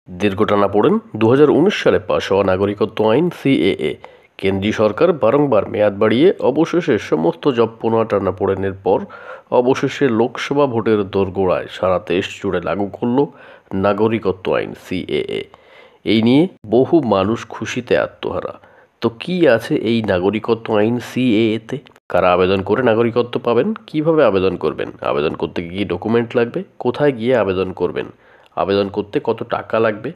দীর্ঘ টানাপোড়েন 2019 সালে পাশ হওয়া নাগরিকত্ব আইন সিএএ। কেন্দ্রীয় সরকার বারংবার মেয়াদ বাড়িয়ে অবশেষে সমস্ত জল্পনা টানাপোড়েনের পর অবশেষে লোকসভা ভোটের দোরগোড়ায় সারা দেশ জুড়ে লাগু করল নাগরিকত্ব আইন সিএএ। এই নিয়ে বহু মানুষ খুশিতে আত্মহারা। তো কি আছে এই নাগরিকত্ব আইন সিএএতে? কারা আবেদন করে নাগরিকত্ব পাবেন, কিভাবে আবেদন করবেন, আবেদন করতে কী ডকুমেন্ট লাগবে, কোথায় গিয়ে আবেদন করবেন, আবেদন করতে কত টাকা লাগবে,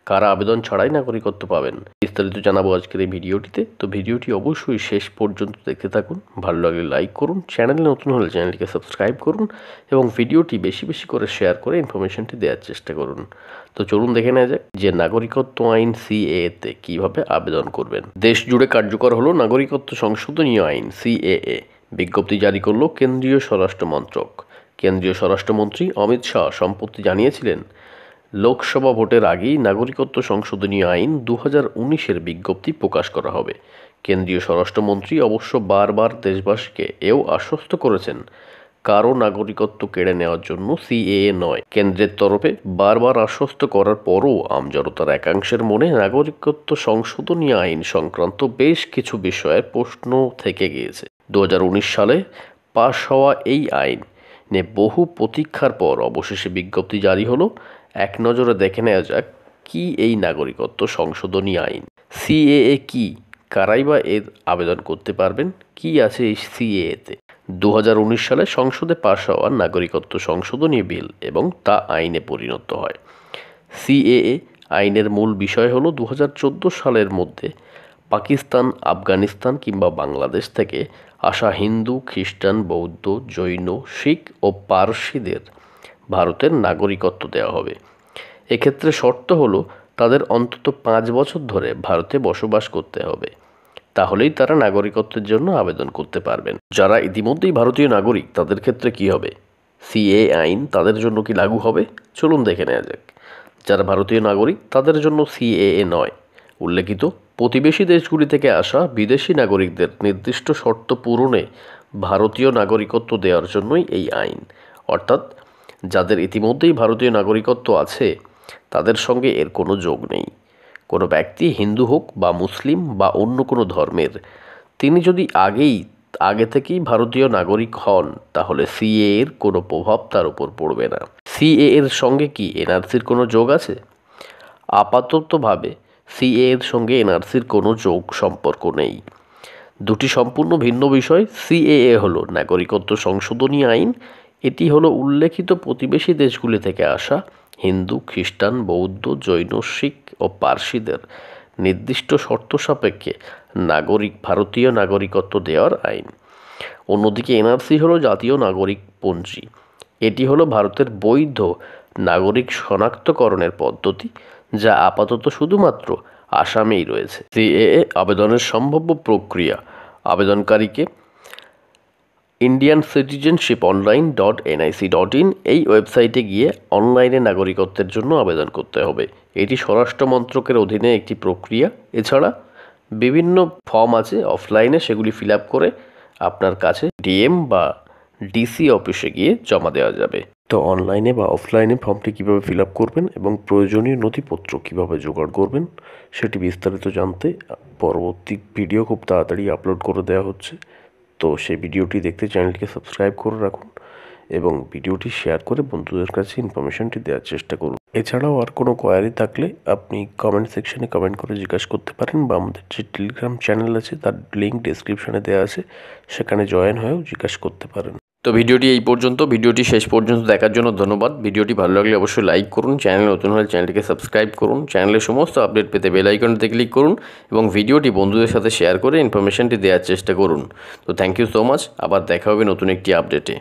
কারা আবেদন ছাড়াই নাগরিকত্ব পাবেন, বিস্তারিত জানাবো আজকের এই ভিডিওটিতে। তো ভিডিওটি অবশ্যই শেষ পর্যন্ত দেখতে থাকুন। ভালো লাগলে লাইক করুন, চ্যানেলে নতুন হলে চ্যানেলটিকে সাবস্ক্রাইব করুন এবং ভিডিওটি বেশি বেশি করে শেয়ার করে ইনফরমেশনটি দেওয়ার চেষ্টা করুন। তো চলুন দেখে নেওয়া যাক যে নাগরিকত্ব আইন সিএএতে কীভাবে আবেদন করবেন। দেশ জুড়ে কার্যকর হলো নাগরিকত্ব সংশোধনী আইন সিএএ। বিজ্ঞপ্তি জারি করল কেন্দ্রীয় স্বরাষ্ট্র মন্ত্রক। কেন্দ্রীয় স্বরাষ্ট্রমন্ত্রী অমিত শাহ সম্প্রতি জানিয়েছিলেন, লোকসভা ভোটের আগেই নাগরিকত্ব সংশোধনী আইন 2019-এর বিজ্ঞপ্তি প্রকাশ করা হবে। কেন্দ্রীয় স্বরাষ্ট্রমন্ত্রী অবশ্য বারবার দেশবাসীকে এও আশ্বস্ত করেছেন, কারো নাগরিকত্ব কেড়ে নেওয়ার জন্য সিএএ নয়। কেন্দ্রের তরফে বারবার আশ্বস্ত করার পরও আমজনতার একাংশের মনে নাগরিকত্ব সংশোধনী আইন সংক্রান্ত বেশ কিছু বিষয়ে প্রশ্ন থেকে গিয়েছে। 2019 সালে পাশ হওয়া এই আইন নিয়ে বহু প্রতীক্ষার পর অবশেষে বিজ্ঞপ্তি জারি হলো। এক নজরে দেখে নেওয়া যাক কি এই নাগরিকত্ব সংশোধনী আইন সিএএ কি, কারাই বা এর আবেদন করতে পারবেন, কি আছে এই সিএএতে। 2019 সালে সংসদে পাশ হওয়া নাগরিকত্ব সংশোধনী বিল এবং তা আইনে পরিণত হয়। সিএএ আইনের মূল বিষয় হলো 2014 সালের মধ্যে পাকিস্তান, আফগানিস্তান কিংবা বাংলাদেশ থেকে আসা হিন্দু, খ্রিস্টান, বৌদ্ধ, জৈন, শিখ ও পারসিদের ভারতের নাগরিকত্ব দেওয়া হবে। এক্ষেত্রে শর্ত হলো তাদের অন্তত 5 বছর ধরে ভারতে বসবাস করতে হবে, তাহলেই তারা নাগরিকত্বের জন্য আবেদন করতে পারবেন। যারা ইতিমধ্যেই ভারতীয় নাগরিক তাদের ক্ষেত্রে কি হবে? সিএএ আইন তাদের জন্য কি লাগু হবে? চলুন দেখে নেওয়া যাক। যারা ভারতীয় নাগরিক তাদের জন্য সিএএ নয়। উল্লেখিত প্রতিবেশী দেশগুলি থেকে আসা বিদেশি নাগরিকদের নির্দিষ্ট শর্ত পূরণে ভারতীয় নাগরিকত্ব দেওয়ার জন্যই এই আইন। অর্থাৎ যাদের ইতিমধ্যেই ভারতীয় নাগরিকত্ব আছে তাদের সঙ্গে এর কোনো যোগ নেই। কোনো ব্যক্তি হিন্দু হোক বা মুসলিম বা অন্য কোনো ধর্মের, তিনি যদি আগে থেকেই ভারতীয় নাগরিক হন তাহলে সিএএ এর কোনো প্রভাব তার উপর পড়বে না। সিএএ এর সঙ্গে কি এনআরসির কোনো যোগ আছে? আপাততভাবে সিএএ এর সঙ্গে এনআরসির কোনো যোগ সম্পর্ক নেই। দুটি সম্পূর্ণ ভিন্ন বিষয়। সিএএ হলো নাগরিকত্ব সংশোধনী আইন। এটি হলো উল্লেখিত প্রতিবেশী দেশগুলি থেকে আসা হিন্দু, খ্রিস্টান, বৌদ্ধ, জৈন, শিখ ও পারসিদের নির্দিষ্ট শর্ত সাপেক্ষে ভারতীয় নাগরিকত্ব দেওয়ার আইন। অন্যদিকে এনআরসি হলো জাতীয় নাগরিক পঞ্জি। এটি হলো ভারতের বৈধ নাগরিক শনাক্তকরণের পদ্ধতি, যা আপাতত শুধুমাত্র আসামেই রয়েছে। সিএএ আবেদনের সম্ভাব্য প্রক্রিয়া: আবেদনকারীকে indiancitizenship.online.nic.in এই ওয়েবসাইটে গিয়ে অনলাইনে নাগরিকত্বের জন্য আবেদন করতে হবে। এটি স্বরাষ্ট্র মন্ত্রকের অধীনে একটি প্রক্রিয়া। এছাড়া বিভিন্ন ফর্ম আছে অফলাইনে, সেগুলি ফিল আপ করে আপনার কাছে ডিএম বা ডিসি অফিসে গিয়ে জমা দেওয়া যাবে। তো অনলাইনে বা অফলাইনে ফর্মটি কীভাবে ফিল আপ করবেন এবং প্রয়োজনীয় নথিপত্র কীভাবে জোগাড় করবেন সেটি বিস্তারিত জানতে পরবর্তী ভিডিও খুব তাড়াতাড়ি আপলোড করে দেওয়া হচ্ছে। তো সেই ভিডিওটি দেখতে চ্যানেলটিকে সাবস্ক্রাইব করে রাখুন এবং ভিডিওটি শেয়ার করে বন্ধুদের কাছে ইনফরমেশনটি দেওয়ার চেষ্টা করুন। এছাড়াও আর কোনো কোয়ারি থাকলে আপনি কমেন্ট সেকশনে কমেন্ট করে জিজ্ঞাসা করতে পারেন বা আমাদের যে টেলিগ্রাম চ্যানেল আছে তার লিঙ্ক ডেসক্রিপশনে দেওয়া আছে, সেখানে জয়েন হয়েও জিজ্ঞাসা করতে পারেন। তো ভিডিওটি এই পর্যন্ত। ভিডিওটি শেষ পর্যন্ত দেখার জন্য ধন্যবাদ। ভিডিওটি ভালো লাগলে অবশ্যই লাইক করুন, চ্যানেল নতুন হলে চ্যানেলটিকে সাবস্ক্রাইব করুন, চ্যানেলের সমস্ত আপডেট পেতে বেল আইকনটিতে ক্লিক করুন এবং ভিডিওটি বন্ধুদের সাথে শেয়ার করে ইনফরমেশনটি দেওয়ার চেষ্টা করুন। তো থ্যাংক ইউ সো মাচ। আবার দেখা হবে নতুন একটি আপডেটে।